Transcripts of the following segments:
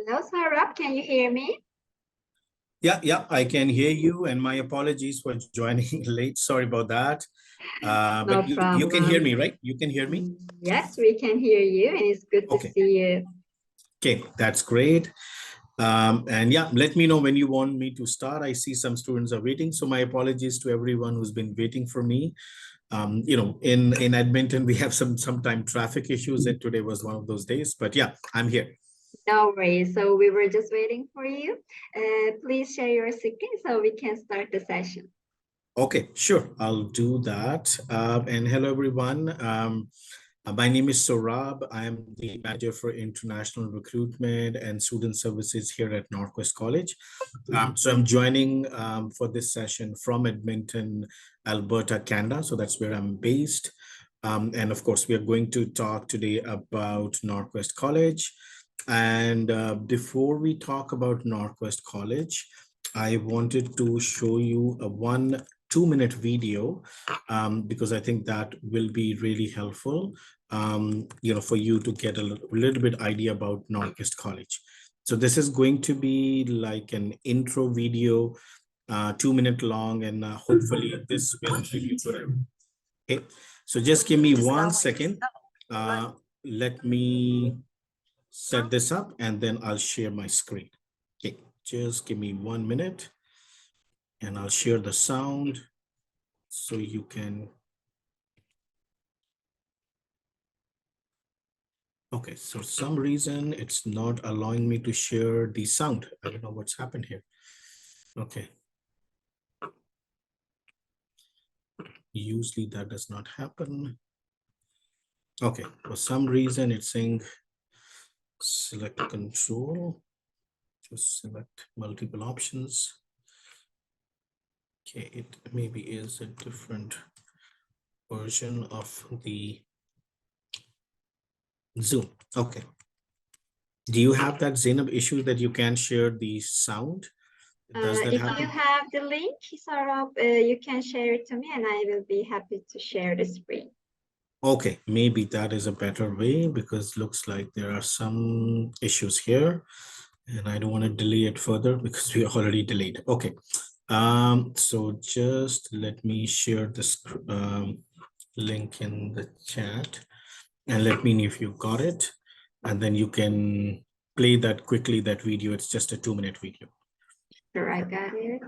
Hello, Saurabh. Can you hear me? Yeah, I can hear you, and my apologies for joining late. Sorry about that. No But you can hear me, right? You can hear me? Yes, we can hear you, and it's good to Okay. see you. Okay, that's great. And yeah, let me know when you want me to start. I see some students are waiting, so my apologies to everyone who's been waiting for me. In Edmonton, we have sometime traffic issues, and today was one of those days. But yeah, I'm here. No worries. So we were just waiting for you. Please share your screen so we can start the session. Okay, sure. I'll do that. And hello, everyone. My name is Saurabh. I am the manager for international recruitment and student services here at NorQuest College. So I'm joining for this session from Edmonton, Alberta, Canada. So that's where I'm based. And of course, we are going to talk today about NorQuest College. And before we talk about NorQuest College, I wanted to show you a 1-2-minute video because I think that will be really helpful, for you to get a little bit idea about NorQuest College. So this is going to be like an intro video, 2-minute long, and hopefully this will give you good. Okay, so just give me 1 second. Let me set this up and then I'll share my screen. Okay, just give me 1 minute and I'll share the sound so you can. Okay, so for some reason it's not allowing me to share the sound. I don't know what's happened here. Okay. Usually that does not happen. Okay, for some reason it's saying select control, just select multiple options. Okay, it maybe is a different version of the Zoom. Okay. Do you have that Zainab issue that you can share the sound? Does that If happen? you have the link, Saurabh, you can share it to me, and I will be happy to share the screen. Okay, maybe that is a better way because looks like there are some issues here and I don't want to delay it further because we already delayed. Okay, so just let me share this link in the chat and let me know if you got it, and then you can play that quickly, that video. It's just a 2-minute video. Sure, I got it.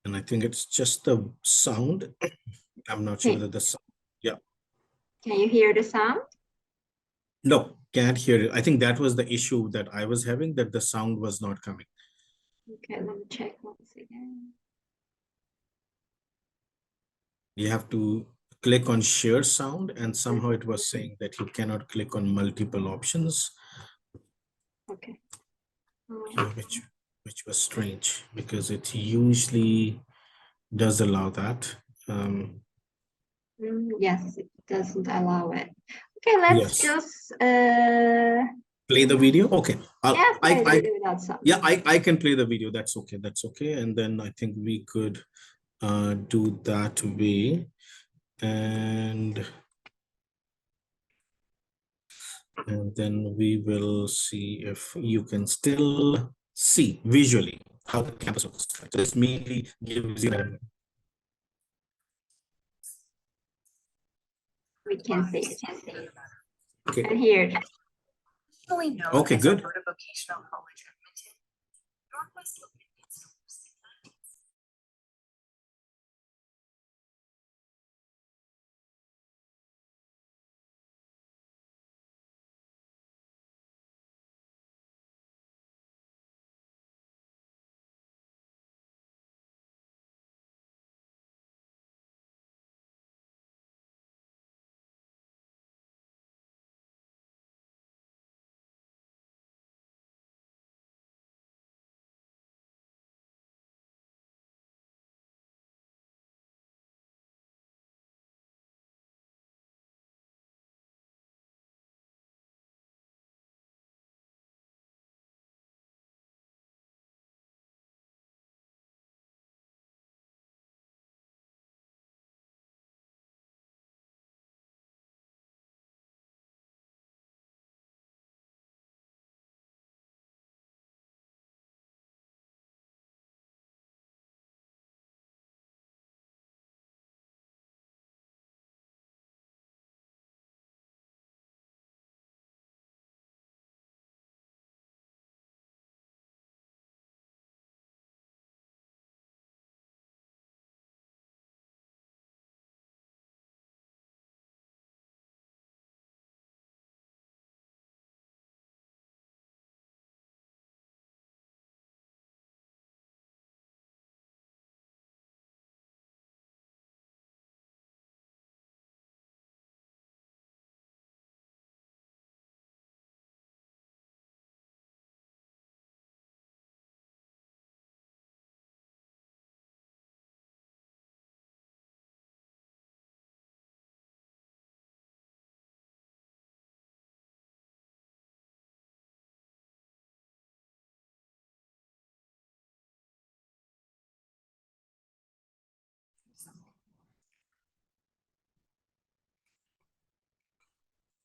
And I think it's just the sound. I'm not sure that the sound. Yeah. Can you hear the sound? No, can't hear it. I think that was the issue that I was having, that the sound was not coming. Okay, let me check once again. You have to click on share sound, and somehow it was saying that you cannot click on multiple options. Okay. Which was strange because it usually does allow that. Yes, it doesn't allow it. Okay, let's just play the video. Okay. I can play the video. That's okay. That's okay. And then I think we could do that way. And then we will see if you can still see visually how the campus looks. Just mainly gives you an. We can see it. Okay. And here. Okay, good.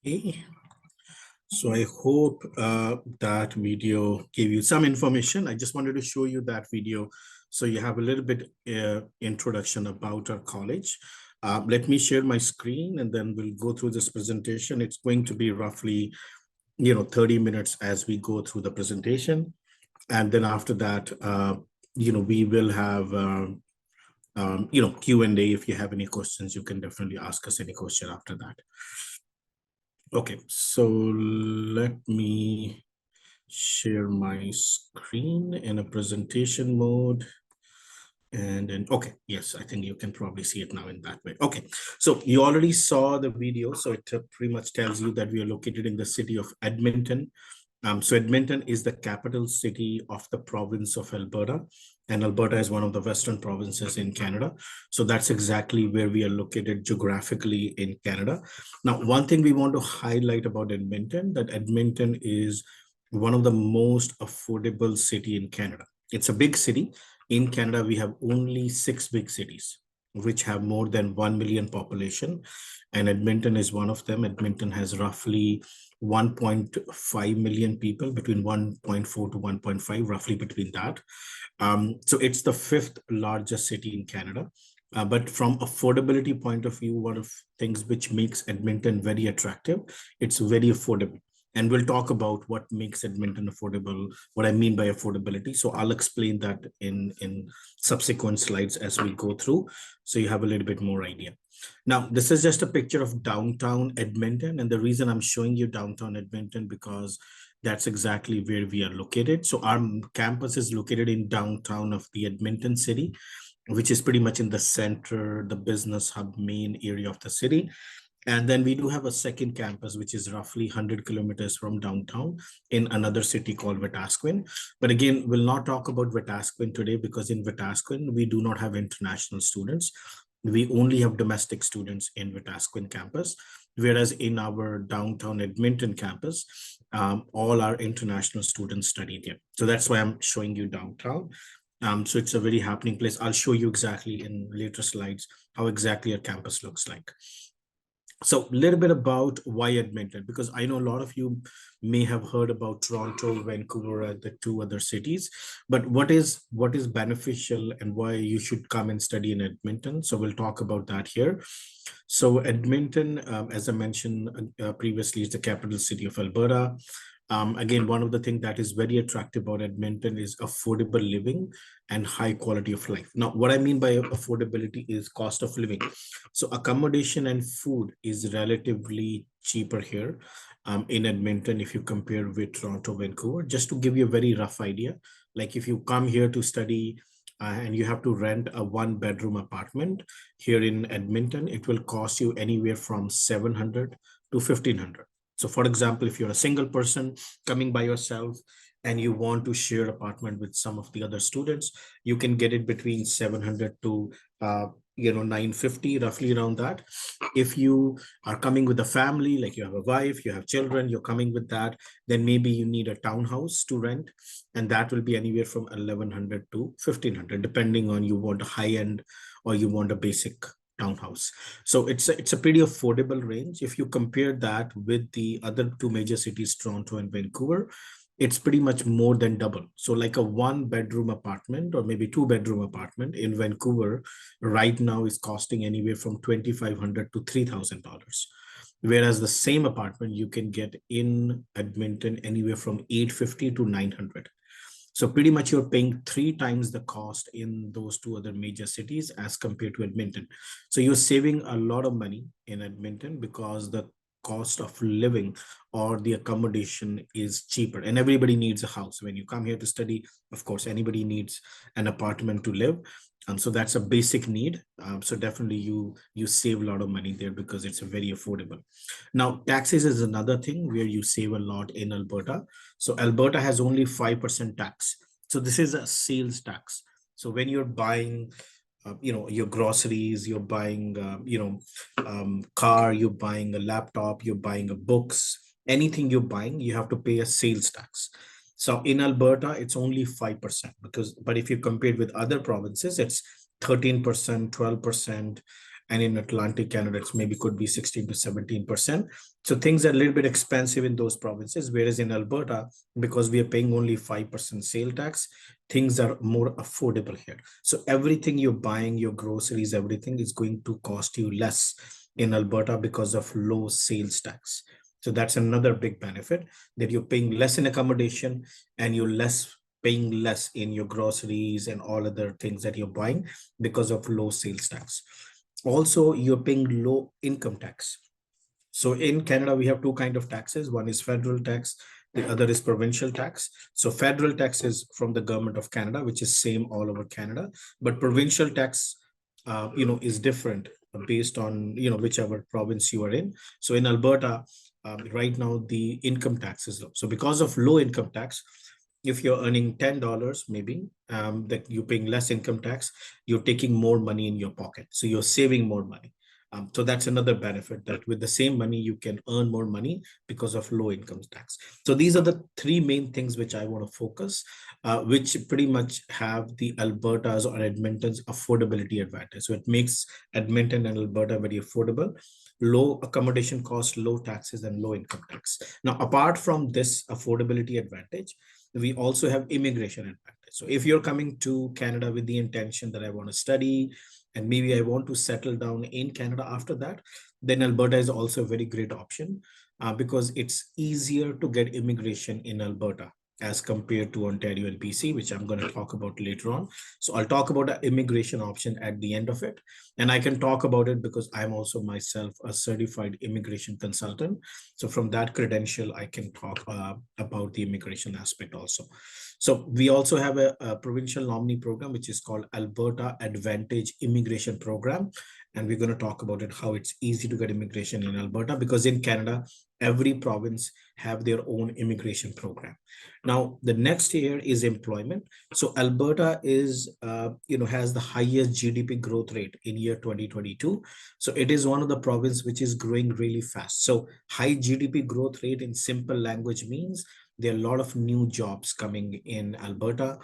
Okay. So I hope that video gave you some information. I just wanted to show you that video so you have a little bit introduction about our college. Let me share my screen and then we'll go through this presentation. It's going to be roughly 30 minutes as we go through the presentation. And then after that, we will have Q&A. If you have any questions, you can definitely ask us any question after that. Okay, so let me share my screen in a presentation mode. And then, okay, yes, I think you can probably see it now in that way. Okay, so you already saw the video. So it pretty much tells you that we are located in the city of Edmonton. So Edmonton is the capital city of the province of Alberta, and Alberta is one of the western provinces in Canada. So that's exactly where we are located geographically in Canada. Now, one thing we want to highlight about Edmonton, that Edmonton is one of the most affordable city in Canada. It's a big city. In Canada, we have only 6 big cities, which have more than 1 million population. And Edmonton is one of them. Edmonton has roughly 1.5 million people, between 1.4 to 1.5, roughly between that. So it's the 5th largest city in Canada. But from affordability point of view, one of things which makes Edmonton very attractive, it's very affordable. And we'll talk about what makes Edmonton affordable, what I mean by affordability. So I'll explain that in subsequent slides as we go through, so you have a little bit more idea. Now, this is just a picture of downtown Edmonton. And the reason I'm showing you downtown Edmonton, because that's exactly where we are located. So our campus is located in downtown of the Edmonton city, which is pretty much in the center, the business hub main area of the city. And then we do have a second campus, which is roughly 100 kilometers from downtown in another city called Wetaskiwin. But again, we'll not talk about Wetaskiwin today, because in Wetaskiwin, we do not have international students. We only have domestic students in Wetaskiwin campus, whereas in our downtown Edmonton campus, all our international students study there. So that's why I'm showing you downtown. So it's a very happening place. I'll show you exactly in later slides how exactly our campus looks like. So a little bit about why Edmonton, because I know a lot of you may have heard about Toronto, Vancouver, and the 2 other cities, but what is beneficial and why you should come and study in Edmonton. So we'll talk about that here. So Edmonton, as I mentioned previously, is the capital city of Alberta. Again, one of the things that is very attractive about Edmonton is affordable living and high quality of life. Now, what I mean by affordability is cost of living. So accommodation and food is relatively cheaper here in Edmonton if you compare with Toronto, Vancouver. Just to give you a very rough idea, like if you come here to study and you have to rent a 1-bedroom apartment here in Edmonton, it will cost you anywhere from $700 to $1,500. So for example, if you're a single person coming by yourself and you want to share apartment with some of the other students, you can get it between 700 to 950, roughly around that. If you are coming with a family, like you have a wife, you have children, you're coming with that, then maybe you need a townhouse to rent, and that will be anywhere from 1,100 to 1,500, depending on you want a high end or you want a basic townhouse. So it's a pretty affordable range. If you compare that with the other 2 major cities, Toronto and Vancouver, it's pretty much more than double. So like a 1-bedroom apartment or maybe 2-bedroom apartment in Vancouver right now is costing anywhere from $2,500 to $3,000. Whereas the same apartment you can get in Edmonton anywhere from $850 to $900. So pretty much you're paying 3 times the cost in those 2 other major cities as compared to Edmonton. So you're saving a lot of money in Edmonton because the cost of living or the accommodation is cheaper, and everybody needs a house. When you come here to study, of course, anybody needs an apartment to live. So that's a basic need. So definitely you save a lot of money there because it's very affordable. Now, taxes is another thing where you save a lot in Alberta. So Alberta has only 5% tax. So this is a sales tax. So when you're buying, your groceries, you're buying, car, you're buying a laptop, you're buying a books, anything you're buying, you have to pay a sales tax. So in Alberta, it's only 5% but if you compare with other provinces, it's 13%, 12%, And in Atlantic Canada, it's maybe could be 16 to 17%. So things are a little bit expensive in those provinces, whereas in Alberta, because we are paying only 5% sale tax, things are more affordable here. So everything you're buying, your groceries, everything is going to cost you less in Alberta because of low sales tax. So that's another big benefit, that you're paying less in accommodation and you're paying less in your groceries and all other things that you're buying because of low sales tax. Also, you're paying low income tax. So in Canada, we have two kinds of taxes. One is federal tax, the other is provincial tax. So federal tax is from the government of Canada, which is same all over Canada, but provincial tax, is different based on, whichever province you are in. So in Alberta, right now, the income tax is low. So because of low income tax, if you're earning $10, maybe that you're paying less income tax, you're taking more money in your pocket. So you're saving more money. So that's another benefit, that with the same money, you can earn more money because of low income tax. So these are the three main things which I want to focus, which pretty much have the Alberta's or Edmonton's affordability advantage. So it makes Edmonton and Alberta very affordable, low accommodation cost, low taxes, and low income tax. Now, apart from this affordability advantage, we also have immigration advantage. So if you're coming to Canada with the intention that I want to study, and maybe I want to settle down in Canada after that, then Alberta is also a very great option because it's easier to get immigration in Alberta as compared to Ontario and BC, which I'm going to talk about later on. So I'll talk about the immigration option at the end of it. And I can talk about it because I'm also myself a certified immigration consultant. So from that credential, I can talk about the immigration aspect also. So we also have a provincial nominee program, which is called Alberta Advantage Immigration Program. And we're going to talk about it, how it's easy to get immigration in Alberta, because in Canada, every province have their own immigration program. Now, the next here is employment. So Alberta is, has the highest GDP growth rate in year 2022. So it is one of the provinces which is growing really fast. So high GDP growth rate in simple language means there are a lot of new jobs coming in Alberta.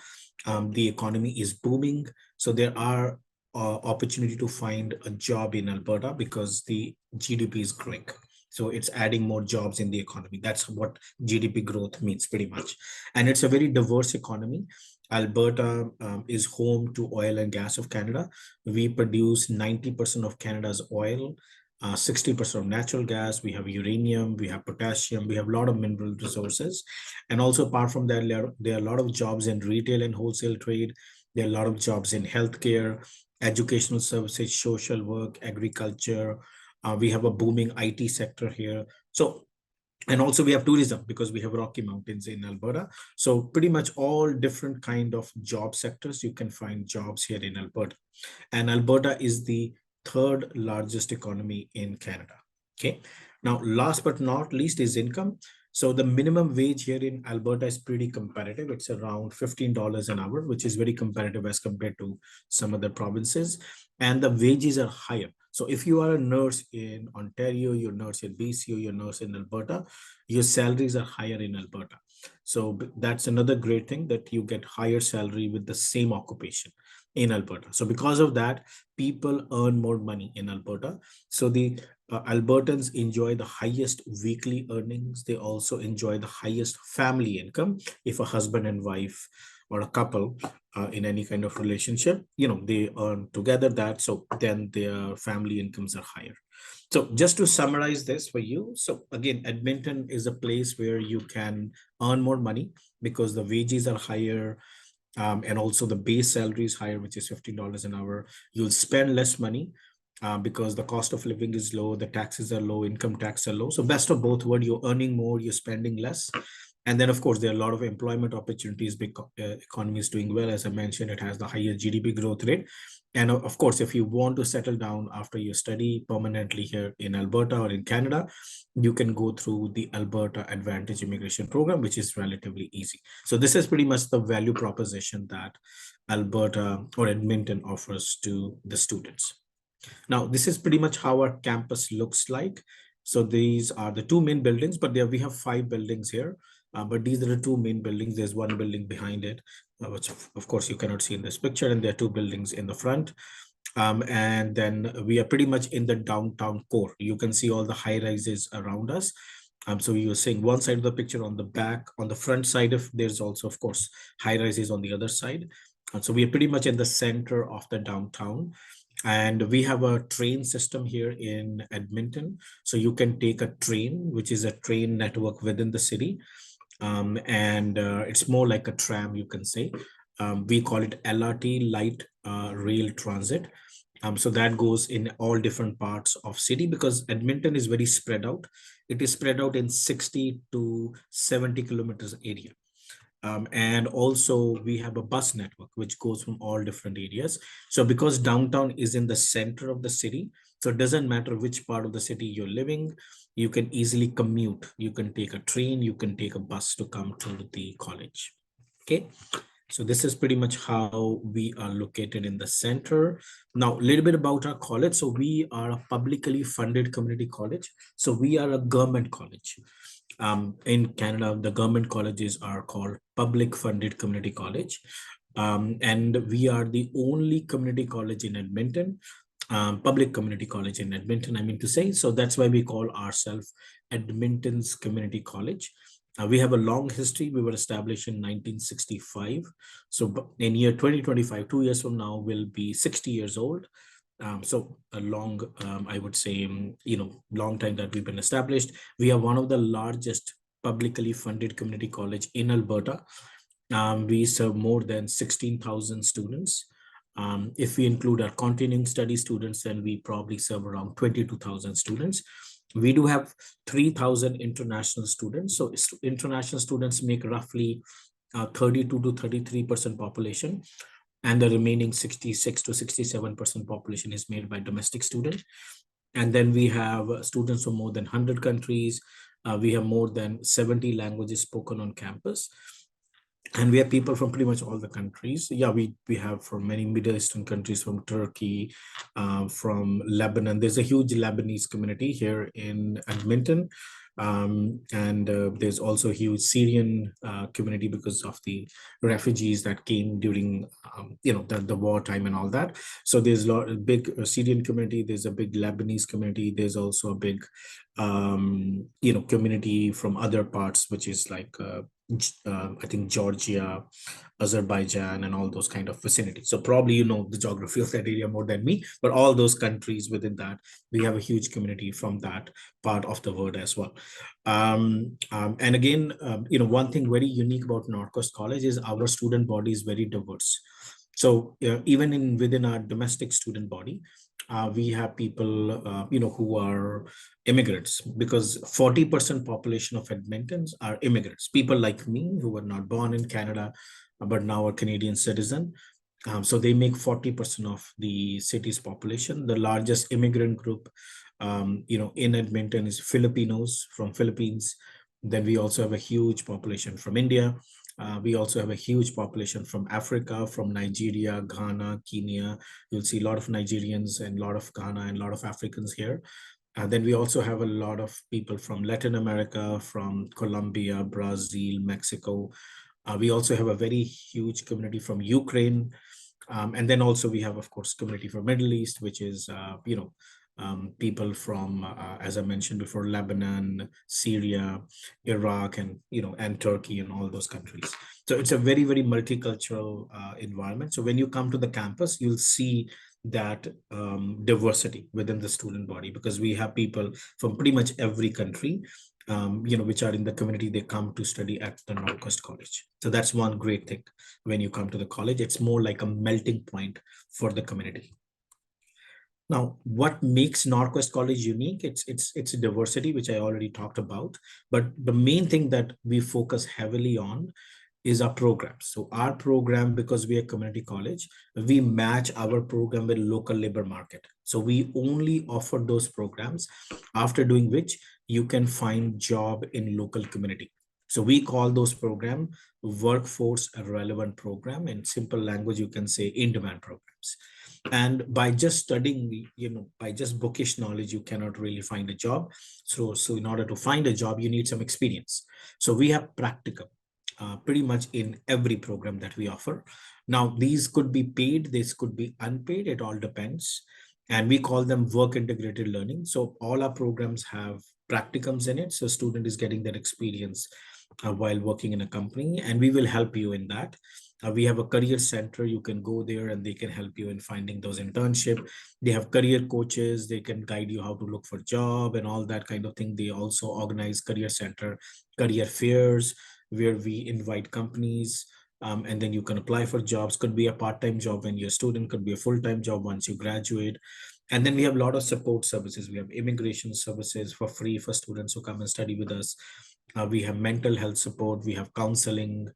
The economy is booming. So there are opportunity to find a job in Alberta because the GDP is growing. So it's adding more jobs in the economy. That's what GDP growth means pretty much. And it's a very diverse economy. Alberta is home to oil and gas of Canada. We produce 90% of Canada's oil, 60% of natural gas. We have uranium, we have potassium, we have a lot of mineral resources. And also apart from that, there are a lot of jobs in retail and wholesale trade. There are a lot of jobs in healthcare, educational services, social work, agriculture. We have a booming IT sector here. So, and also we have tourism because we have Rocky Mountains in Alberta. So pretty much all different kind of job sectors, you can find jobs here in Alberta. And Alberta is the third largest economy in Canada. Okay. Now, last but not least is income. So the minimum wage here in Alberta is pretty competitive. It's around $15 an hour, which is very competitive as compared to some other provinces. And the wages are higher. So if you are a nurse in Ontario, you're a nurse in BC, or you're a nurse in Alberta, your salaries are higher in Alberta. So that's another great thing, that you get higher salary with the same occupation in Alberta. So because of that, people earn more money in Alberta. So the Albertans enjoy the highest weekly earnings. They also enjoy the highest family income. If a husband and wife or a couple in any kind of relationship, they earn together that, so then their family incomes are higher. So just to summarize this for you, so again, Edmonton is a place where you can earn more money because the wages are higher, and also the base salary is higher, which is $15 an hour. You'll spend less money because the cost of living is low, the taxes are low, income tax are low. So best of both worlds, you're earning more, you're spending less. And then, of course, there are a lot of employment opportunities because economy is doing well. As I mentioned, it has the highest GDP growth rate. And of course, if you want to settle down after you study permanently here in Alberta or in Canada, you can go through the Alberta Advantage Immigration Program, which is relatively easy. So this is pretty much the value proposition that Alberta or Edmonton offers to the students. Now, this is pretty much how our campus looks like. So these are the two main buildings, but we have 5 buildings here. But these are the 2 main buildings. There's one building behind it, which of course you cannot see in this picture. And there are 2 buildings in the front. And then we are pretty much in the downtown core. You can see all the high rises around us. So you're seeing one side of the picture on the back, on the front side of there's also, of course, high rises on the other side. And so we are pretty much in the center of the downtown. And we have a train system here in Edmonton. So you can take a train, which is a train network within the city. And it's more like a tram, you can say. We call it LRT, light rail transit. So that goes in all different parts of city because Edmonton is very spread out. It is spread out in 60 to 70 kilometers area. And also we have a bus network which goes from all different areas. So because downtown is in the center of the city, so it doesn't matter which part of the city you're living, you can easily commute. You can take a train, you can take a bus to come to the college. Okay. So this is pretty much how we are located in the center. Now, a little bit about our college. So we are a publicly funded community college. So we are a government college. In Canada, the government colleges are called public funded community college. And we are the only community college in Edmonton, public community college in Edmonton, I mean to say. So that's why we call ourselves Edmonton's Community College. We have a long history. We were established in 1965. So in year 2025, 2 years from now, we'll be 60 years old. So a long, I would say, long time that we've been established. We are one of the largest publicly funded community college in Alberta. We serve more than 16,000 students. If we include our continuing study students, then we probably serve around 22,000 students. We do have 3,000 international students. So international students make roughly 32 to 33% population. And the remaining 66 to 67% population is made by domestic students. And then we have students from more than 100 countries. We have more than 70 languages spoken on campus. And we have people from pretty much all the countries. Yeah, we have from many Middle Eastern countries, from Turkey, from Lebanon. There's a huge Lebanese community here in Edmonton. And there's also a huge Syrian community because of the refugees that came during, the wartime and all that. So there's a big Syrian community. There's a big Lebanese community. There's also a big, community from other parts, which is like, I think Georgia, Azerbaijan, and all those kind of vicinities. So probably you know the geography of that area more than me, but all those countries within that, we have a huge community from that part of the world as well. And again, one thing very unique about NorQuest College is our student body is very diverse. So even within our domestic student body, we have people, who are immigrants, because 40% population of Edmontons are immigrants, people like me who were not born in Canada, but now are Canadian citizen. So they make 40% of the city's population. The largest immigrant group, in Edmonton is Filipinos from Philippines. Then we also have a huge population from India. We also have a huge population from Africa, from Nigeria, Ghana, Kenya. You'll see a lot of Nigerians and a lot of Ghana and a lot of Africans here. Then we also have a lot of people from Latin America, from Colombia, Brazil, Mexico. We also have a very huge community from Ukraine. And then also we have, of course, community from Middle East, which is, people from, as I mentioned before, Lebanon, Syria, Iraq, and and Turkey, and all those countries. So it's a very, very multicultural environment. So when you come to the campus, you'll see that diversity within the student body, because we have people from pretty much every country, which are in the community. They come to study at the NorQuest College. So that's one great thing when you come to the college. It's more like a melting point for the community. Now, what makes NorQuest College unique? It's a diversity, which I already talked about. But the main thing that we focus heavily on is our programs. So our program, because we are a community college, we match our program with local labor market. So we only offer those programs, after doing which you can find job in local community. So we call those program workforce relevant program. In simple language, you can say in-demand programs. And by just studying, by just bookish knowledge, you cannot really find a job. So in order to find a job, you need some experience. So we have practicum. pretty much in every program that we offer. Now, these could be paid, this could be unpaid, it all depends. And we call them work integrated learning. So all our programs have practicums in it. So student is getting that experience while working in a company, and we will help you in that. We have a career center. You can go there and they can help you in finding those internship. They have career coaches. They can guide you how to look for job and all that kind of thing. They also organize career center, career fairs, where we invite companies, and then you can apply for jobs. Could be a part-time job when you're a student, could be a full-time job once you graduate. And then we have a lot of support services. We have immigration services for free for students who come and study with us. We have mental health support, we have counseling.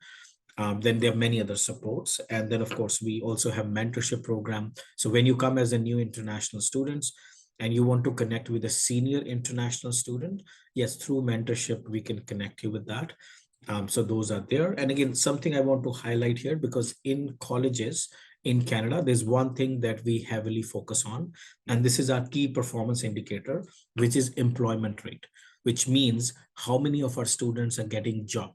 Then there are many other supports. And then, of course, we also have mentorship program. So when you come as a new international students and you want to connect with a senior international student, yes, through mentorship, we can connect you with that. So those are there. And again, something I want to highlight here, because in colleges in Canada, there's one thing that we heavily focus on, and this is our key performance indicator, which is employment rate, which means how many of our students are getting job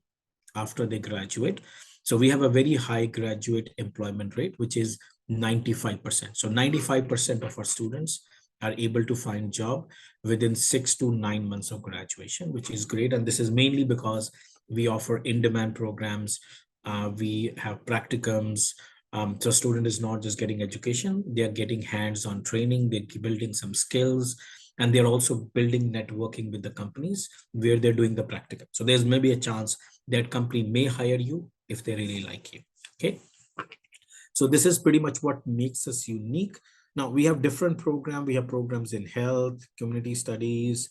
after they graduate. So we have a very high graduate employment rate, which is 95%. So 95% of our students are able to find job within 6 to 9 months of graduation, which is great. And this is mainly because we offer in-demand programs. We have practicums. So student is not just getting education, they're getting hands-on training, they're building some skills, and they're also building networking with the companies where they're doing the practicum. So there's maybe a chance that company may hire you if they really like you, okay? So this is pretty much what makes us unique. Now we have different programs. We have programs in health, community studies,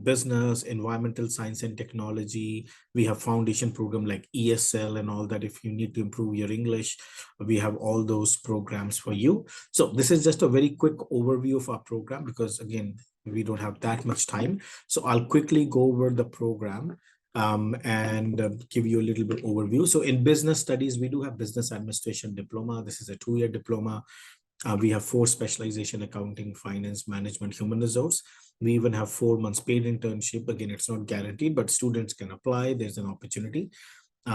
business, environmental science and technology. We have foundation program like ESL and all that. If you need to improve your English, we have all those programs for you. So this is just a very quick overview of our program, because again, we don't have that much time. So I'll quickly go over the program and give you a little bit overview. So in business studies, we do have business administration diploma. This is a 2-year diploma. We have 4 specialization: accounting, finance, management, human resource. We even have 4 months paid internship. Again, it's not guaranteed, but students can apply. There's an opportunity.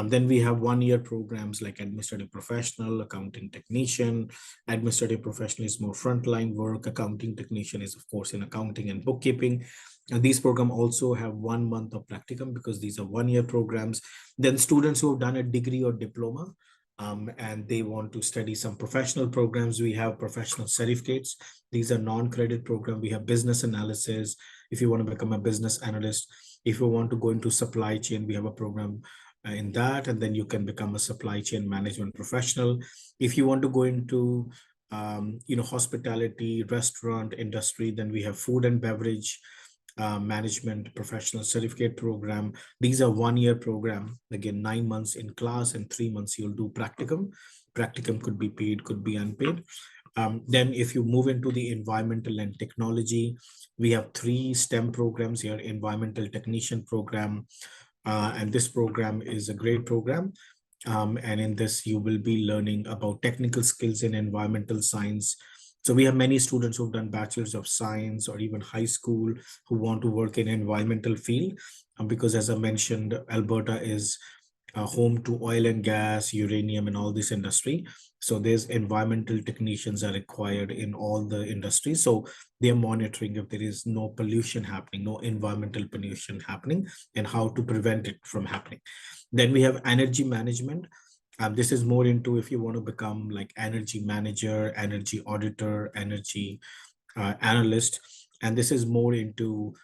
Then we have 1-year programs like administrative professional, accounting technician. Administrative professional is more frontline work. Accounting technician is, of course, in accounting and bookkeeping. And these programs also have 1 month of practicum, because these are 1-year programs. Then students who have done a degree or diploma, and they want to study some professional programs, we have professional certificates. These are non-credit programs. We have business analysis. If you want to become a business analyst, if you want to go into supply chain, we have a program in that, and then you can become a supply chain management professional. If you want to go into hospitality, restaurant industry, then we have food and beverage management professional certificate program. These are 1-year program. Again, 9 months in class and 3 months you'll do practicum. Practicum could be paid, could be unpaid. Then if you move into the environmental and technology, we have 3 STEM programs here. Environmental technician program, and this program is a great program. And in this, you will be learning about technical skills in environmental science. So we have many students who've done bachelor's of science or even high school who want to work in environmental field, because as I mentioned, Alberta is home to oil and gas, uranium, and all this industry. So there's environmental technicians are required in all the industries. So they're monitoring if there is no pollution happening, no environmental pollution happening, and how to prevent it from happening. Then we have energy management. This is more into if you want to become like energy manager, energy auditor, energy analyst. And this is more into,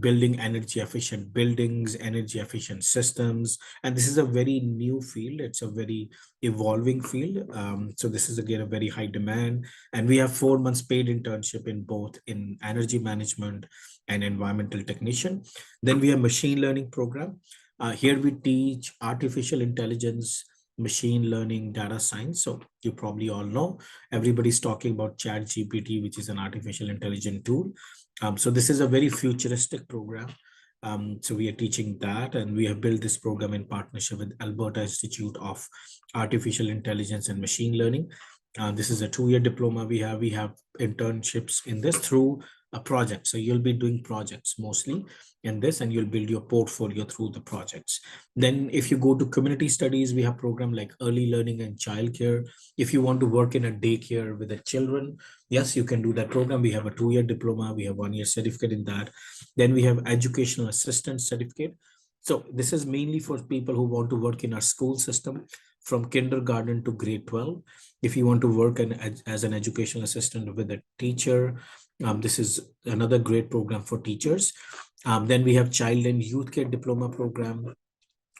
building energy efficient buildings, energy efficient systems. And this is a very new field. It's a very evolving field. So this is again a very high demand. And we have 4 months paid internship in both in energy management and environmental technician. Then we have machine learning program. Here we teach artificial intelligence, machine learning, data science. So you probably all know, everybody's talking about ChatGPT, which is an artificial intelligence tool. So this is a very futuristic program. So we are teaching that, and we have built this program in partnership with Alberta Institute of Artificial Intelligence and Machine Learning. This is a 2-year diploma. We have internships in this through a project. So you'll be doing projects mostly in this, and you'll build your portfolio through the projects. Then if you go to community studies, we have program like early learning and childcare. If you want to work in a daycare with the children, yes, you can do that program. We have a 2-year diploma. We have 1-year certificate in that. Then we have educational assistant certificate. So this is mainly for people who want to work in our school system from kindergarten to grade 12. If you want to work as an educational assistant with a teacher, this is another great program for teachers. Then we have child and youth care diploma program,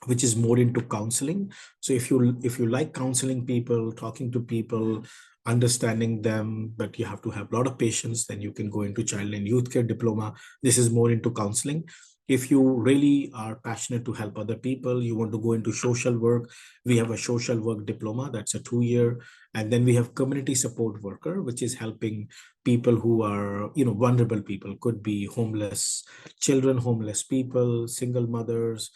which is more into counseling. So if you like counseling people, talking to people, understanding them, but you have to have a lot of patience, then you can go into child and youth care diploma. This is more into counseling. If you really are passionate to help other people, you want to go into social work, we have a social work diploma, that's a 2-year. And then we have community support worker, which is helping people who are, vulnerable people, could be homeless children, homeless people, single mothers,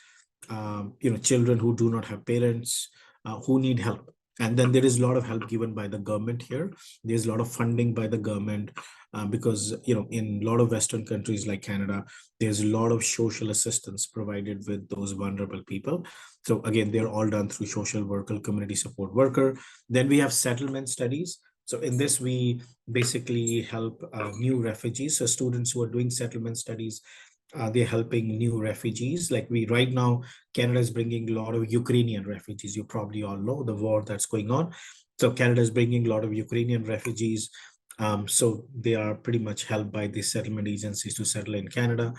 children who do not have parents, who need help. And then there is a lot of help given by the government here. There's a lot of funding by the government because, in a lot of Western countries like Canada, there's a lot of social assistance provided with those vulnerable people. So again, they're all done through social worker, community support worker. Then we have settlement studies. So in this, we basically help new refugees. So students who are doing settlement studies, they're helping new refugees. Like right now, Canada is bringing a lot of Ukrainian refugees. You probably all know the war that's going on. So Canada is bringing a lot of Ukrainian refugees. So they are pretty much helped by these settlement agencies to settle in Canada.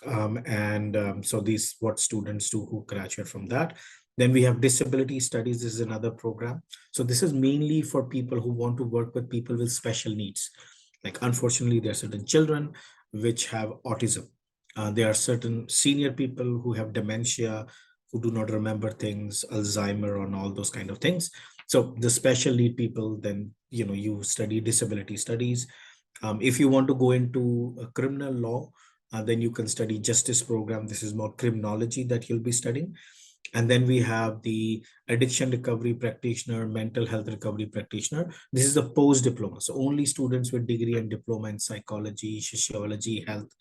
So these what students do who graduate from that. Then we have disability studies. This is another program. So this is mainly for people who want to work with people with special needs. Like unfortunately, there are certain children which have autism. There are certain senior people who have dementia, who do not remember things, Alzheimer and all those kind of things. So the special need people, then, you study disability studies. If you want to go into a criminal law, then you can study justice program. This is more criminology that you'll be studying. And then we have the addiction recovery practitioner, mental health recovery practitioner. This is a post diploma. So only students with degree and diploma in psychology, sociology, health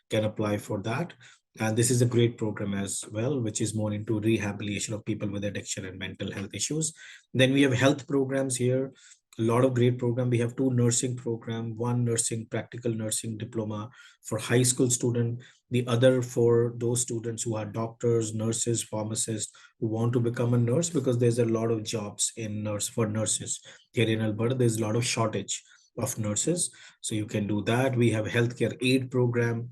can apply for that. And this is a great program as well, which is more into rehabilitation of people with addiction and mental health issues. Then we have health programs here. A lot of great program. We have 2 nursing program, one nursing, practical nursing diploma for high school student, the other for those students who are doctors, nurses, pharmacists, who want to become a nurse, because there's a lot of jobs for nurses. Here in Alberta, there's a lot of shortage of nurses. So you can do that. We have healthcare aid program,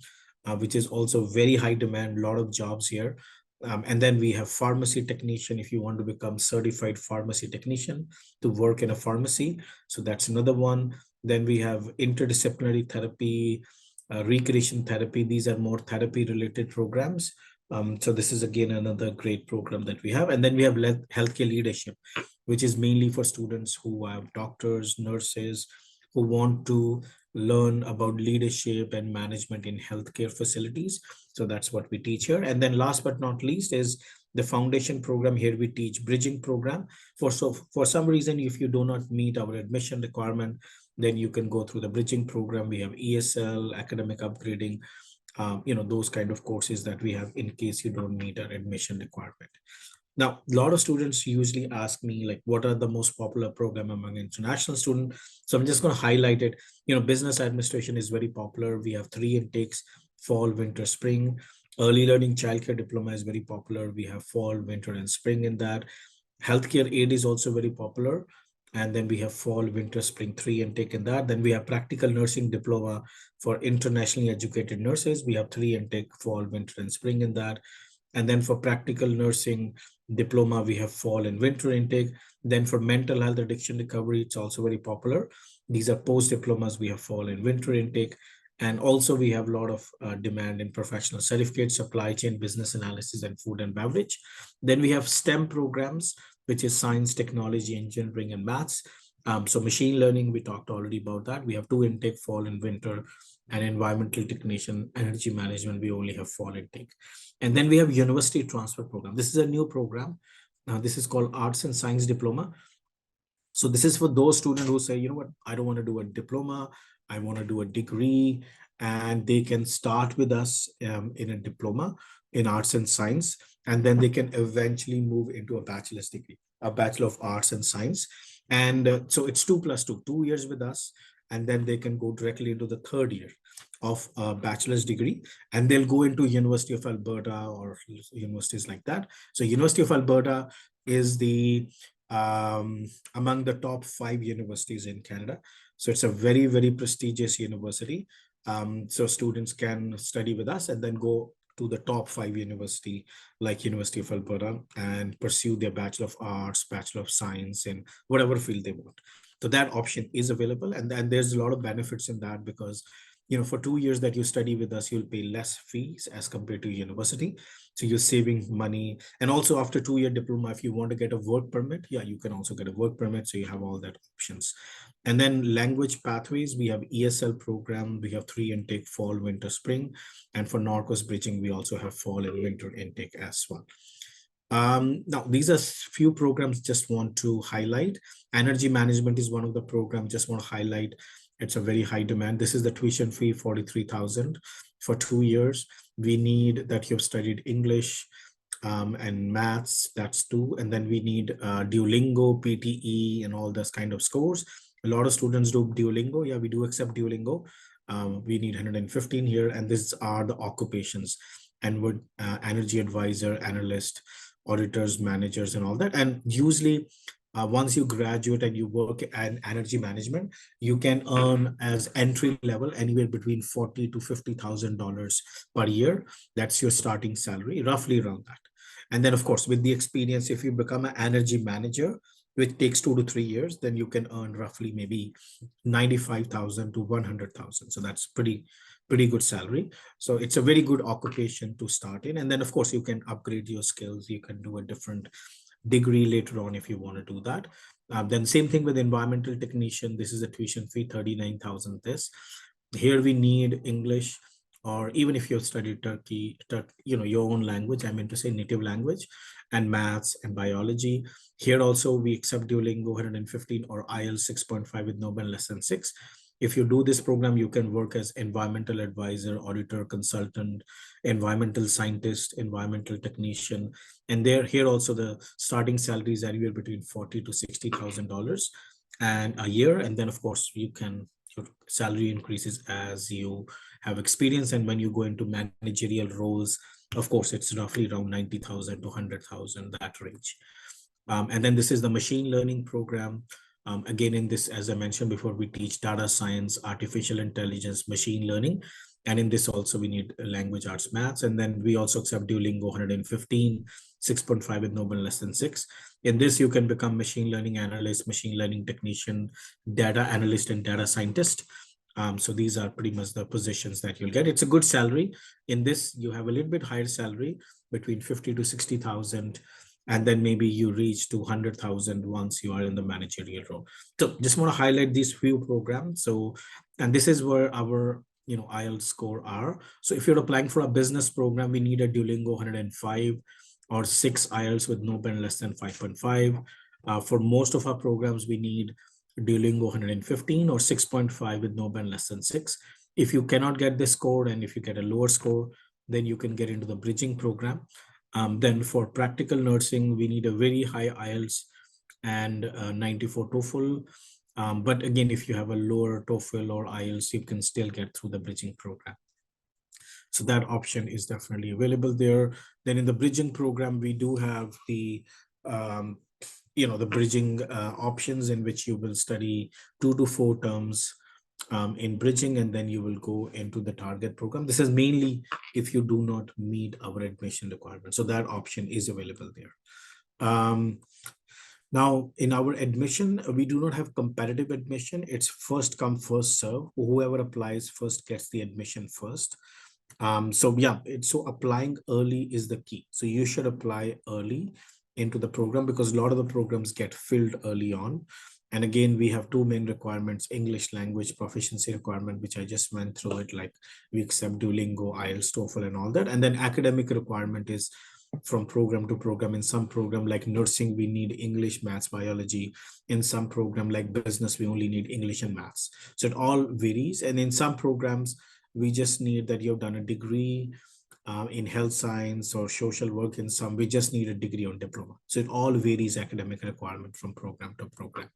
which is also very high demand, a lot of jobs here. And then we have pharmacy technician, if you want to become certified pharmacy technician to work in a pharmacy. So that's another one. Then we have interdisciplinary therapy, recreation therapy. These are more therapy related programs. So this is again another great program that we have. And then we have healthcare leadership, which is mainly for students who have doctors, nurses, who want to learn about leadership and management in healthcare facilities. So that's what we teach here. And then last but not least is the foundation program. Here we teach bridging program. For some reason, if you do not meet our admission requirement, then you can go through the bridging program. We have ESL, academic upgrading, those kind of courses that we have in case you don't meet our admission requirement. Now, a lot of students usually ask me, like, what are the most popular program among international students? So I'm just going to highlight it. Business administration is very popular. We have 3 intakes, fall, winter, spring. Early learning childcare diploma is very popular. We have fall, winter, and spring in that. Healthcare aid is also very popular. And then we have fall, winter, spring 3 intake in that. Then we have practical nursing diploma for internationally educated nurses. We have 3 intake, fall, winter, and spring in that. And then for practical nursing diploma, we have fall and winter intake. Then for mental health addiction recovery, it's also very popular. These are post diplomas. We have fall and winter intake. And also we have a lot of demand in professional certificates, supply chain, business analysis, and food and beverage. Then we have STEM programs, which is science, technology, engineering, and maths. So machine learning, we talked already about that. We have 2 intake, fall and winter, and environmental technician, energy management, we only have fall intake. And then we have university transfer program. This is a new program. Now this is called Arts and Science Diploma. So this is for those students who say, you know what, I don't want to do a diploma. I want to do a degree, and they can start with us in a diploma in arts and science, and then they can eventually move into a bachelor's degree, a Bachelor of Arts and Science. And so it's 2+2, 2 years with us, and then they can go directly into the third year of a bachelor's degree, and they'll go into University of Alberta or universities like that. So University of Alberta is the among the top 5 universities in Canada. So it's a very, very prestigious university. So students can study with us and then go to the top 5 university like University of Alberta and pursue their Bachelor of Arts, Bachelor of Science in whatever field they want. So that option is available, and there's a lot of benefits in that because for 2 years that you study with us, you'll pay less fees as compared to university. So you're saving money. And also after 2-year diploma, if you want to get a work permit, yeah, you can also get a work permit. So you have all that options. And then language pathways, we have ESL program. We have 3 intake, fall, winter, spring. And for NorQuest bridging, we also have fall and winter intake as well. Now, these are few programs just want to highlight. Energy management is one of the programs, just want to highlight. It's a very high demand. This is the tuition fee, 43,000 for 2 years. We need that you've studied English and maths, that's 2. And then we need Duolingo, PTE, and all those kind of scores. A lot of students do Duolingo. Yeah, we do accept Duolingo. We need 115 here. And these are the occupations: and with energy advisor, analyst, auditors, managers, and all that. And usually once you graduate and you work in energy management, you can earn as entry level anywhere between $40,000 to $50,000 per year. That's your starting salary, roughly around that. And then, of course, with the experience, if you become an energy manager, which takes 2 to 3 years, then you can earn roughly maybe 95,000 to 100,000. So that's pretty good salary. So it's a very good occupation to start in. And then, of course, you can upgrade your skills. You can do a different degree later on if you want to do that. Then same thing with environmental technician. This is a tuition fee, 39,000. Here we need English, or even if you've studied Turkey, your own language, I meant to say native language, and maths and biology. Here also we accept Duolingo 115 or IELTS 6.5 with no band less than 6. If you do this program, you can work as environmental advisor, auditor, consultant, environmental scientist, environmental technician. And here also the starting salary is anywhere between $40,000 to $60,000 and a year. And then, of course, your salary increases as you have experience. And when you go into managerial roles, of course, it's roughly around 90,000 to 100,000, that range. And then this is the machine learning program. Again, in this, as I mentioned before, we teach data science, artificial intelligence, machine learning. And in this also, we need language arts, maths. And then we also accept Duolingo 115, 6.5 with no band less than 6. In this, you can become machine learning analyst, machine learning technician, data analyst, and data scientist. So these are pretty much the positions that you'll get. It's a good salary. In this, you have a little bit higher salary, between 50 to 60,000. And then maybe you reach to 100,000 once you are in the managerial role. So just want to highlight these few programs. So, and this is where our IELTS score are. So if you're applying for a business program, we need a Duolingo 105 or 6 IELTS with no band less than 5.5. For most of our programs, we need Duolingo 115 or 6.5 with no band less than 6. If you cannot get this score, and if you get a lower score, then you can get into the bridging program. Then for practical nursing, we need a very high IELTS and 94 TOEFL. But again, if you have a lower TOEFL or IELTS, you can still get through the bridging program. So that option is definitely available there. Then in the bridging program, we do have the the bridging options in which you will study 2 to 4 terms in bridging, and then you will go into the target program. This is mainly if you do not meet our admission requirements. So that option is available there. Now, in our admission, we do not have competitive admission. It's first come, first serve. Whoever applies first gets the admission first. So applying early is the key. So you should apply early into the program because a lot of the programs get filled early on. And again, we have 2 main requirements: English language proficiency requirement, which I just went through it, like we accept Duolingo, IELTS, TOEFL, and all that. And then academic requirement is from program to program. In some program like nursing, we need English, maths, biology. In some program like business, we only need English and maths. So it all varies. And in some programs, we just need that you've done a degree in health science or social work. In some, we just need a degree on diploma. So it all varies academic requirement from program to program.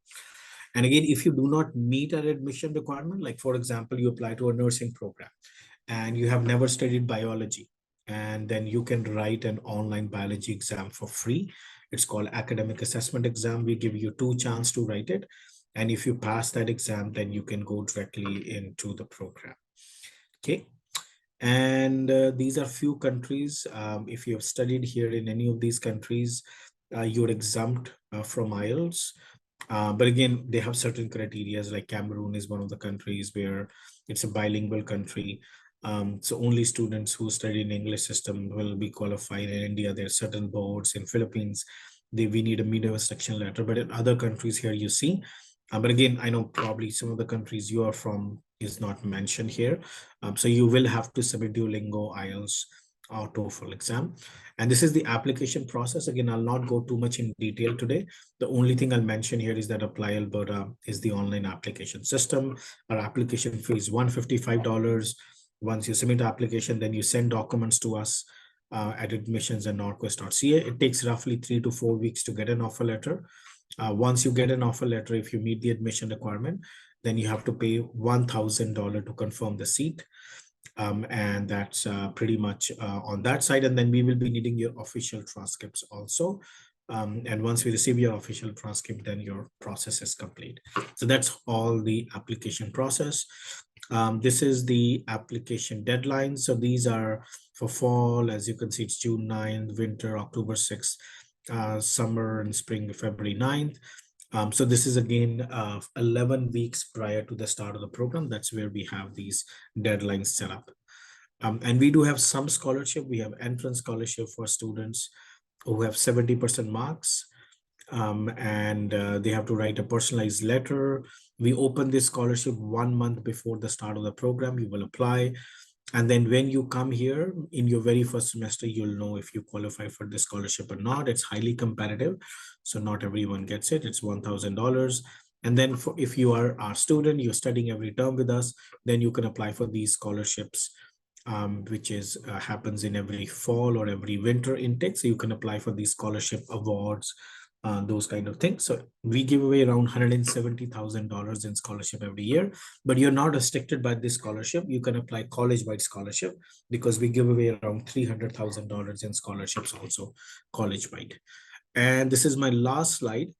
And again, if you do not meet an admission requirement, like for example, you apply to a nursing program and you have never studied biology, and then you can write an online biology exam for free. It's called academic assessment exam. We give you 2 chances to write it. And if you pass that exam, then you can go directly into the program. Okay. And these are few countries. If you have studied here in any of these countries, you're exempt from IELTS. But again, they have certain criteria, like Cameroon is one of the countries where it's a bilingual country. So only students who study in English system will be qualified. In India, there are certain boards. In Philippines, we need a media restriction letter. But in other countries here, you see. But again, I know probably some of the countries you are from is not mentioned here. So you will have to submit Duolingo, IELTS, or TOEFL exam. And this is the application process. Again, I'll not go too much in detail today. The only thing I'll mention here is that Apply Alberta is the online application system. Our application fee is $155. Once you submit the application, then you send documents to us at admissions@norquest.ca. It takes roughly 3 to 4 weeks to get an offer letter. Once you get an offer letter, if you meet the admission requirement, then you have to pay $1,000 to confirm the seat. And that's pretty much on that side. And then we will be needing your official transcripts also. And once we receive your official transcript, then your process is complete. So that's all the application process. This is the application deadline. So these are for fall. As you can see, it's June 9th, winter, October 6th, summer and spring, February 9th. So this is again 11 weeks prior to the start of the program. That's where we have these deadlines set up. And we do have some scholarship. We have entrance scholarship for students who have 70% marks. And they have to write a personalized letter. We open this scholarship 1 month before the start of the program. You will apply. And then when you come here in your very first semester, you'll know if you qualify for the scholarship or not. It's highly competitive. So not everyone gets it. It's $1,000. And then if you are our student, you're studying every term with us, then you can apply for these scholarships, which is happens in every fall or every winter intake. So you can apply for these scholarship awards, those kind of things. So we give away around $170,000 in scholarship every year, but you're not restricted by this scholarship. You can apply college-wide scholarship because we give away around $300,000 in scholarships also college-wide. And this is my last slide.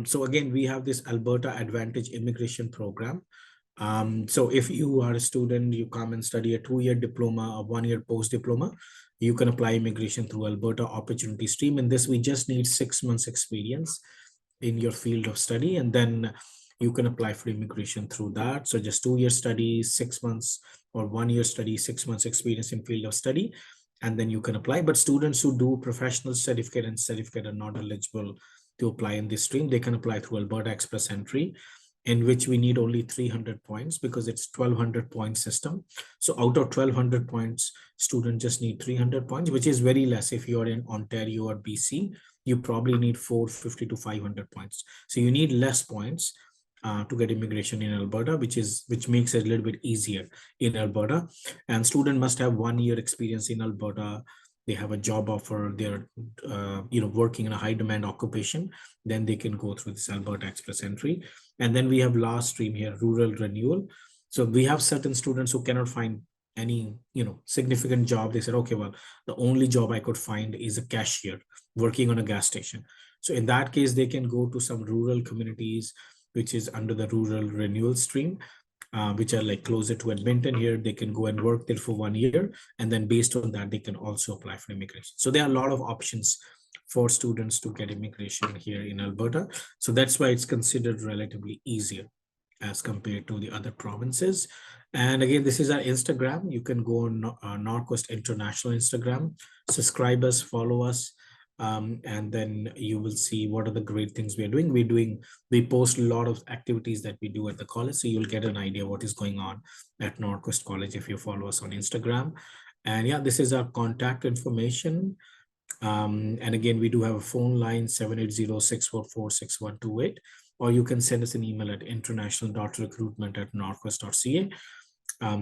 So again, we have this Alberta Advantage Immigration Program. So if you are a student, you come and study a 2-year diploma or 1-year post-diploma, you can apply immigration through Alberta Opportunity Stream. In this, we just need 6 months experience in your field of study, and then you can apply for immigration through that. So just 2-year study, 6 months, or 1-year study, 6 months experience in field of study, and then you can apply. But students who do professional certificate and certificate are not eligible to apply in this stream. They can apply through Alberta Express Entry, in which we need only 300 points because it's 1,200 point system. So out of 1,200 points, students just need 300 points, which is very less. If you're in Ontario or BC, you probably need 450 to 500 points. So you need less points to get immigration in Alberta, which makes it a little bit easier in Alberta. And student must have 1 year experience in Alberta. They have a job offer, they're working in a high demand occupation, then they can go through this Alberta Express Entry. And then we have last stream here, rural renewal. So we have certain students who cannot find any significant job. They said, okay, well, the only job I could find is a cashier working on a gas station. So in that case, they can go to some rural communities, which is under the rural renewal stream. Which are like closer to Edmonton here. They can go and work there for 1 year. And then based on that, they can also apply for immigration. So there are a lot of options for students to get immigration here in Alberta. So that's why it's considered relatively easier as compared to the other provinces. And again, this is our Instagram. You can go on NorQuest International Instagram, subscribe us, follow us. And then you will see what are the great things we are doing. We post a lot of activities that we do at the college. So you'll get an idea what is going on at NorQuest College if you follow us on Instagram. And yeah, this is our contact information. And again, we do have a phone line 780-644-6128, or you can send us an email at international.recruitment@norquest.ca.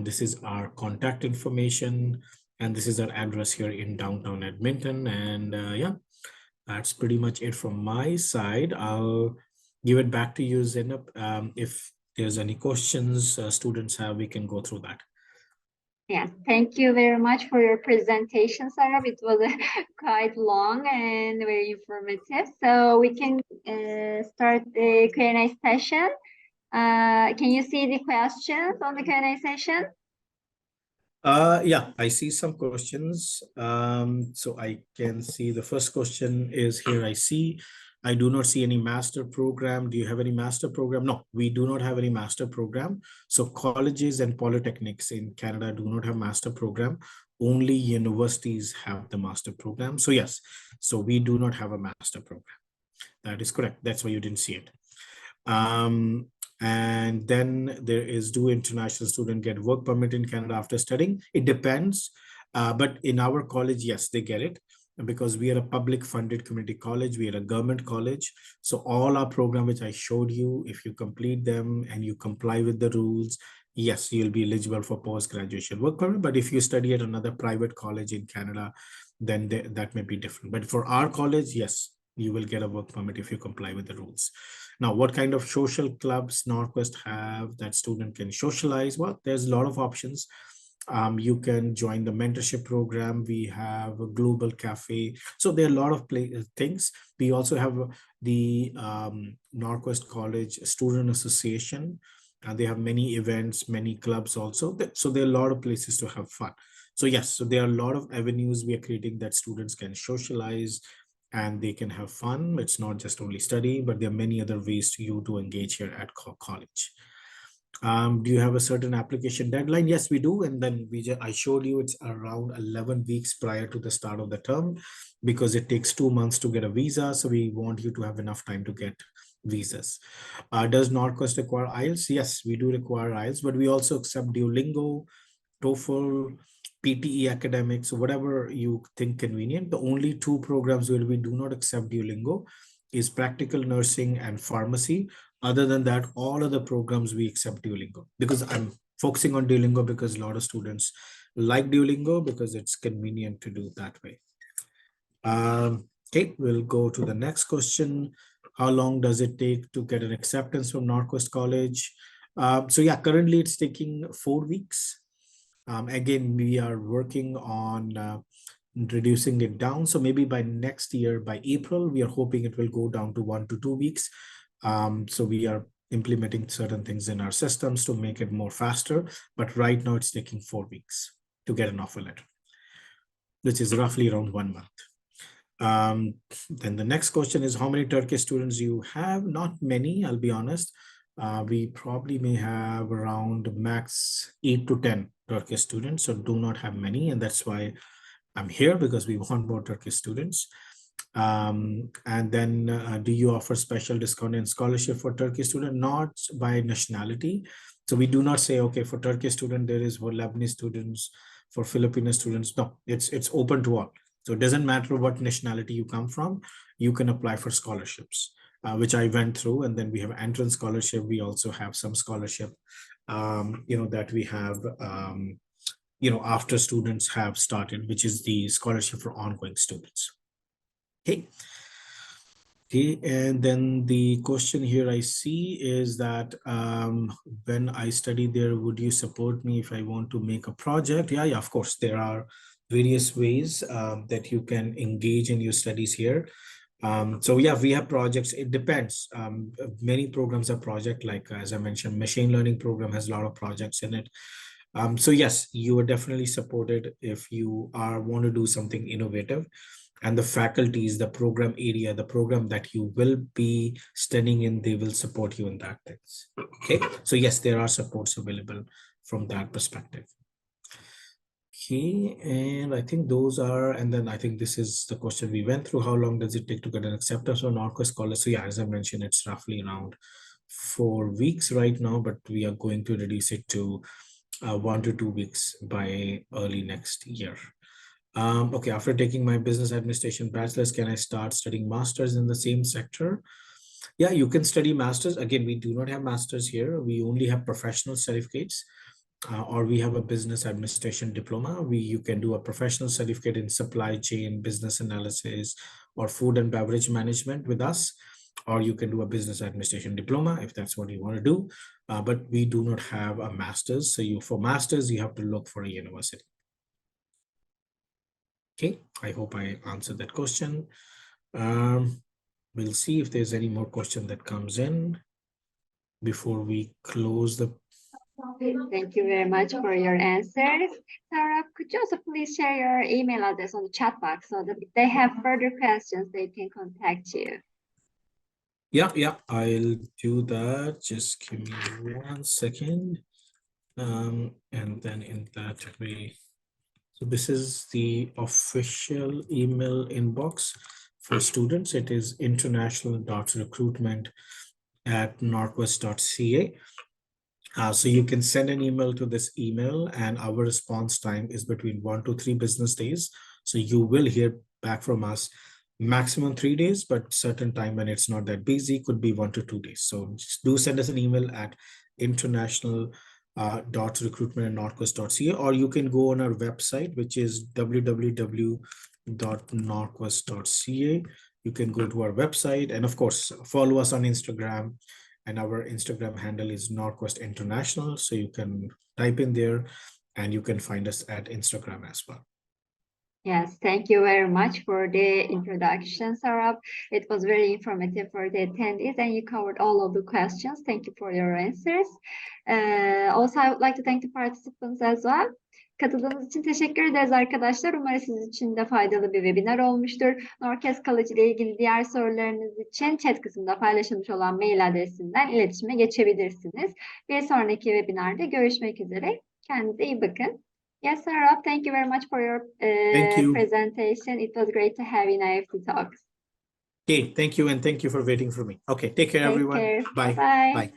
This is our contact information, and this is our address here in downtown Edmonton. And yeah, that's pretty much it from my side. I'll give it back to you, Zainab. If there's any questions students have, we can go through that. Yes, thank you very much for your presentation, Sarah. It was quite long and very informative. So we can start the Q&A session. Can you see the questions on the Q&A session? Yeah, I see some questions. So I can see the first question is here. I do not see any master program. Do you have any master program? No, we do not have any master program. So colleges and polytechnics in Canada do not have master program. Only universities have the master program. So yes, so we do not have a master program. That is correct. That's why you didn't see it. And then there is, do international students get work permit in Canada after studying? It depends. But in our college, yes, they get it, because we are a public funded community college. We are a government college. So all our program, which I showed you, if you complete them and you comply with the rules, yes, you'll be eligible for post-graduation work permit. But if you study at another private college in Canada, then that may be different. But for our college, yes, you will get a work permit if you comply with the rules. Now, what kind of social clubs NorQuest have that student can socialize? Well, there's a lot of options. You can join the mentorship program. We have a global cafe. So there are a lot of things. We also have the NorQuest College Student Association. They have many events, many clubs also. So there are a lot of places to have fun. So yes, so there are a lot of avenues we are creating that students can socialize and they can have fun. It's not just only study, but there are many other ways to you to engage here at college. Do you have a certain application deadline? Yes, we do. And then I showed you it's around 11 weeks prior to the start of the term, because it takes 2 months to get a visa. So we want you to have enough time to get visas. Does NorQuest require IELTS? Yes, we do require IELTS, but we also accept Duolingo, TOEFL, PTE academics, whatever you think convenient. The only 2 programs where we do not accept Duolingo is practical nursing and pharmacy. Other than that, all other programs we accept Duolingo, because I'm focusing on Duolingo because a lot of students like Duolingo because it's convenient to do that way. Okay, we'll go to the next question. How long does it take to get an acceptance from NorQuest College? So yeah, currently it's taking 4 weeks. Again, we are working on reducing it down. So maybe by next year, by April, we are hoping it will go down to 1 to 2 weeks. So we are implementing certain things in our systems to make it more faster. But right now it's taking 4 weeks to get an offer letter, which is roughly around 1 month. Then the next question is, how many Turkish students do you have? Not many, I'll be honest. We probably may have around max 8 to 10 Turkish students, so do not have many, and that's why I'm here, because we want more Turkish students. And then do you offer special discount and scholarship for Turkish student? Not by nationality. So we do not say, okay, for Turkish student, there is for Lebanese students, for Filipino students. No, it's open to all. So it doesn't matter what nationality you come from, you can apply for scholarships, which I went through. And then we have entrance scholarship. We also have some scholarship, that we have, after students have started, which is the scholarship for ongoing students. Okay. Okay, and then the question here I see is that when I study there, would you support me if I want to make a project? Yeah, of course. There are various ways that you can engage in your studies here. So yeah, we have projects. It depends. Many programs are project, like as I mentioned, machine learning program has a lot of projects in it. So yes, you are definitely supported if you want to do something innovative. And the faculties, the program area, the program that you will be studying in, they will support you in that things. Okay, so yes, there are supports available from that perspective. Okay, and I think those are, and then I think this is the question we went through. How long does it take to get an acceptance on NorQuest College? So yeah, as I mentioned, it's roughly around 4 weeks right now, but we are going to reduce it to 1 to 2 weeks by early next year. Okay, after taking my business administration bachelor's, can I start studying master's in the same sector? Yeah, you can study master's. Again, we do not have master's here. We only have professional certificates, or we have a business administration diploma. You can do a professional certificate in supply chain, business analysis, or food and beverage management with us, or you can do a business administration diploma if that's what you want to do. But we do not have a master's. So for master's, you have to look for a university. Okay, I hope I answered that question. We'll see if there's any more question that comes in before we close the. Thank you very much for your answers. Sarah, could you also please share your email address on the chat box so that if they have further questions, they can contact you? Yeah, I'll do that. Just give me 1 second. And then in that way, so this is the official email inbox for students. It is international.recruitment@norquest.ca. So you can send an email to this email, and our response time is between 1 to 3 business days. So you will hear back from us maximum 3 days, but certain time when it's not that busy could be 1 to 2 days. So just do send us an email at international.recruitment@norquest.ca, or you can go on our website, which is www.norquest.ca. You can go to our website, and of course, follow us on Instagram. And our Instagram handle is NorQuest International. So you can type in there and you can find us at Instagram as well. Yes, thank you very much for the introduction, Sarah. It was very informative for the attendees and you covered all of the questions. Thank you for your answers. Also, I would like to thank the participants as well. Katıldığınız için teşekkür ederiz arkadaşlar. Umarım sizin için de faydalı bir webinar olmuştur. NorQuest College ile ilgili diğer sorularınız için chat kısmında paylaşılmış olan mail adresinden iletişime geçebilirsiniz. Bir sonraki webinarda görüşmek üzere. Kendinize iyi bakın. Yes, Sarah, thank you very much for your presentation. It was great to have you in IEFT Talks. Okay, thank you, and thank you for waiting for me. Okay, take care, everyone. Bye. Bye. Bye.